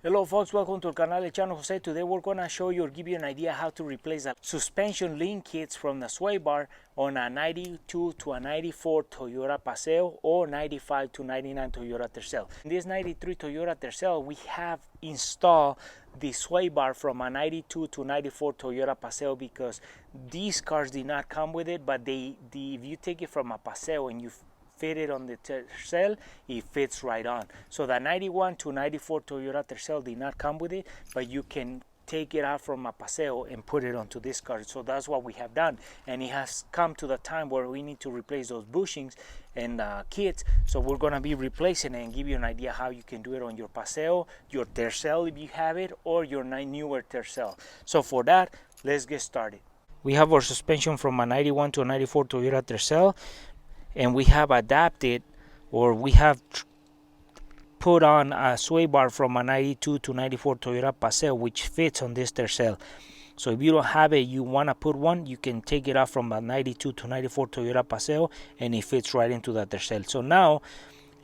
Hello folks, welcome to el canal de Chano Jose. Today we're going to show you or give you an idea how to replace the suspension link kits from the sway bar on a 92 to a 94 Toyota Paseo or 95 to 99 Toyota Tercel. In this 93 Toyota Tercel, we have installed the sway bar from a 92 to 94 Toyota Paseo because these cars did not come with it, but if you take it from a Paseo and you fit it on the Tercel, it fits right on. So the 91 to 94 Toyota Tercel did not come with it, but you can take it out from a Paseo and put it onto this car. So that's what we have done, and it has come to the time where we need to replace those bushings and kits. So we're going to be replacing it and give you an idea how you can do it on your Paseo, your Tercel if you have it, or your newer Tercel. So for that, let's get started. We have our suspension from a 91 to a 94 Toyota Tercel, and we have adapted, or we have put on a sway bar from a 92 to 94 Toyota Paseo which fits on this Tercel. So if you don't have it, you want to put one, you can take it out from a 92 to 94 Toyota Paseo and it fits right into the Tercel. So now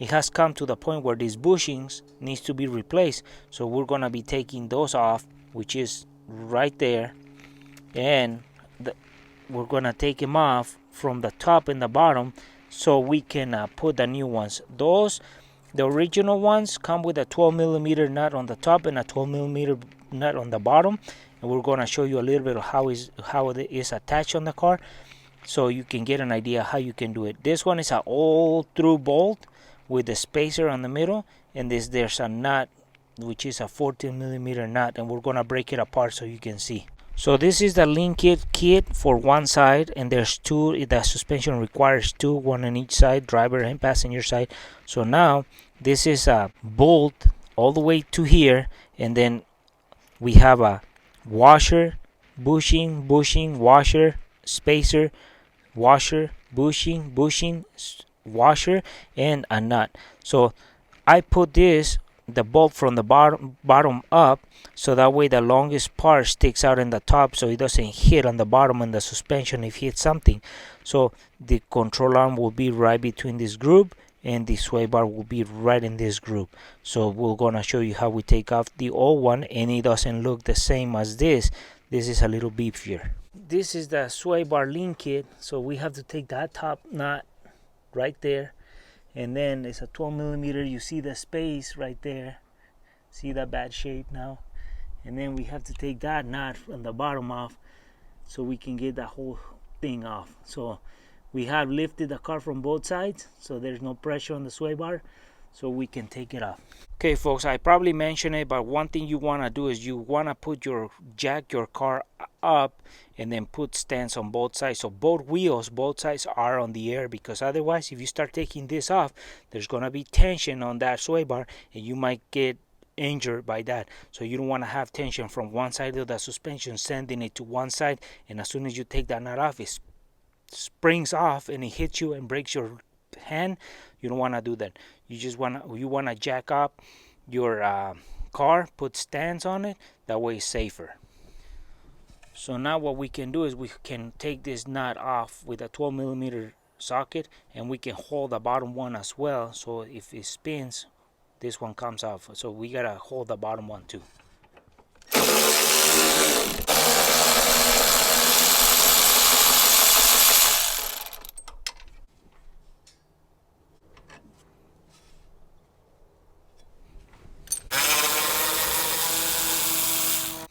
it has come to the point where these bushings needs to be replaced. So we're going to be taking those off, which is right there, and we're going to take them off from the top and the bottom so we can put the new ones. The original ones come with a 12 millimeter nut on the top and a 12 millimeter nut on the bottom, and we're going to show you a little bit of how it is attached on the car so you can get an idea how you can do it. This one is an all through bolt with a spacer on the middle, and there's a nut which is a 14 millimeter nut, and we're going to break it apart so you can see. So this is the link kit for one side, and there's two. The suspension requires two, one on each side, driver and passenger side. So now this is a bolt all the way to here, and then we have a washer, bushing, washer, spacer, washer, bushing, washer, and a nut. So I put the bolt from the bottom up, so that way the longest part sticks out in the top so it doesn't hit on the bottom and the suspension if it hits something. So the control arm will be right between this group and the sway bar will be right in this group. So we're gonna show you how we take off the old one, and it doesn't look the same as this. This is a little beefier. This is the sway bar link kit, so we have to take that top nut right there, and then it's a 12 millimeter. You see the space right there, see that bad shape now, and then we have to take that nut from the bottom off so we can get the whole thing off. So we have lifted the car from both sides so there's no pressure on the sway bar, so we can take it off. Okay folks, I probably mentioned it, but one thing you want to do is you want to put your car up and then put stands on both sides, so both sides are on the air, because otherwise if you start taking this off, there's going to be tension on that sway bar and you might get injured by that. So you don't want to have tension from one side of the suspension sending it to one side, and as soon as you take that nut off, it springs off and it hits you and breaks your hand. You don't want to do that. You want to jack up your car, put stands on it, that way it's safer. So now what we can do is we can take this nut off with a 12 millimeter socket, and we can hold the bottom one as well, so if it spins, this one comes off. So we gotta hold the bottom one too.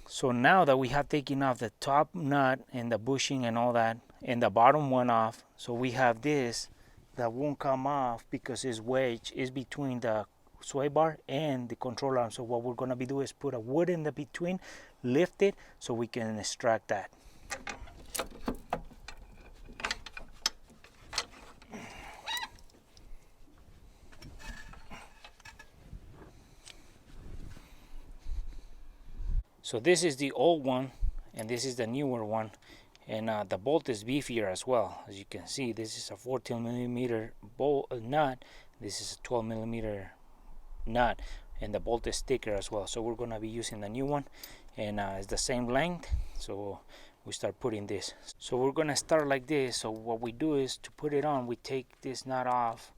So now that we have taken off the top nut and the bushing and all that, and the bottom one off, so we have this that won't come off because it's wedged, is between the sway bar and the control arm. So what we're going to be doing is put a wood in the between, lift it so we can extract that. So this is the old one and this is the newer one, and the bolt is beefier as well. As you can see, this is a 14 millimeter nut, this is a 12 millimeter nut, and the bolt is thicker as well. So we're going to be using the new one, and it's the same length. So we start putting this. So we're going to start like this. So what we do is, to put it on, we take this nut off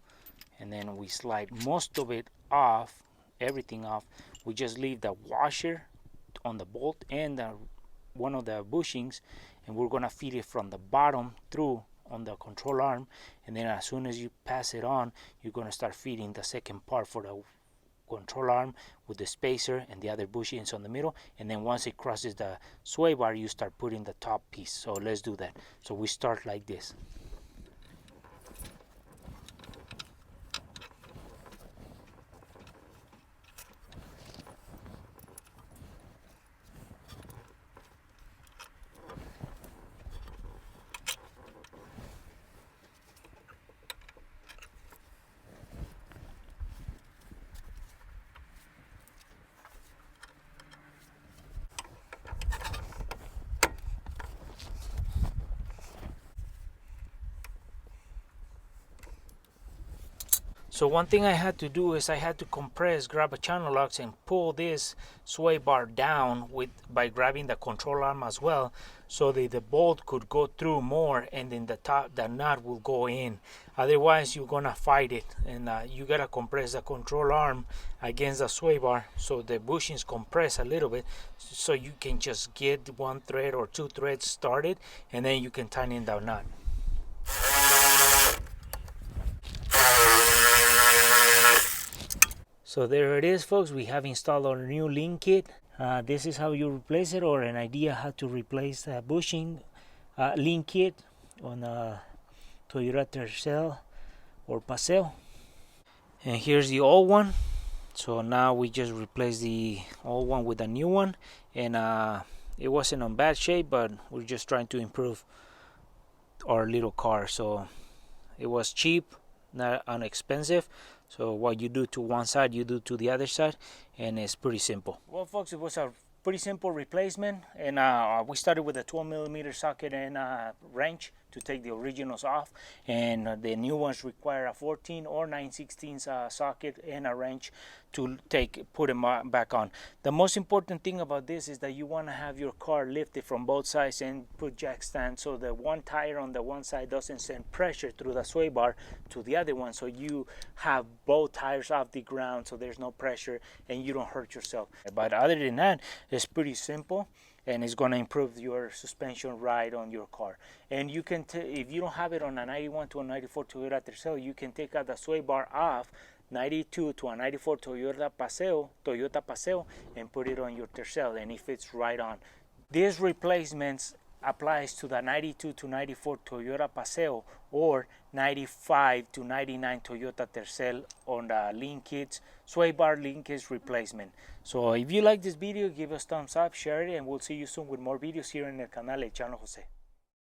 and then we slide most of it off, everything off, we just leave the washer on the bolt and one of the bushings, and we're gonna feed it from the bottom through on the control arm, and then as soon as you pass it on, you're gonna start feeding the second part for the control arm with the spacer and the other bushings on the middle, and then once it crosses the sway bar, you start putting the top piece. So let's do that. So we start like this. So one thing I had to do is I had to grab a channel locks and pull this sway bar down by grabbing the control arm as well, so that the bolt could go through more, and then the nut will go in. Otherwise you're gonna fight it, and you gotta compress the control arm against the sway bar so the bushings compress a little bit, so you can just get one thread or two threads started, and then you can tighten the nut. So there it is, folks. We have installed our new link kit. This is how you replace it, or an idea how to replace the bushing link kit on a Toyota Tercel or Paseo. And here's the old one. So now we just replaced the old one with a new one, and it wasn't in bad shape, but we're just trying to improve our little car. So it was cheap, not inexpensive. So what you do to one side, you do to the other side, and it's pretty simple. Well, folks, it was a pretty simple replacement, and we started with a 12mm socket and wrench to take the originals off, and the new ones require a 14 or 9/16 socket and a wrench to put them back on. The most important thing about this is that you want to have your car lifted from both sides and put jack stands, so the one tire on the one side doesn't send pressure through the sway bar to the other one, so you have both tires off the ground, so there's no pressure and you don't hurt yourself. But other than that, it's pretty simple, and it's going to improve your suspension ride on your car. And you can, if you don't have it on a 91 to a 94 Toyota Tercel, you can take out the sway bar off 92 to a 94 Toyota Paseo, and put it on your Tercel, and it fits right on. These replacements applies to the 92 to 94 Toyota Paseo or 95 to 99 Toyota Tercel on the link kits, sway bar link kits replacement. So if you like this video, give us thumbs up, share it, and we'll see you soon with more videos here in el canal El Chano Jose.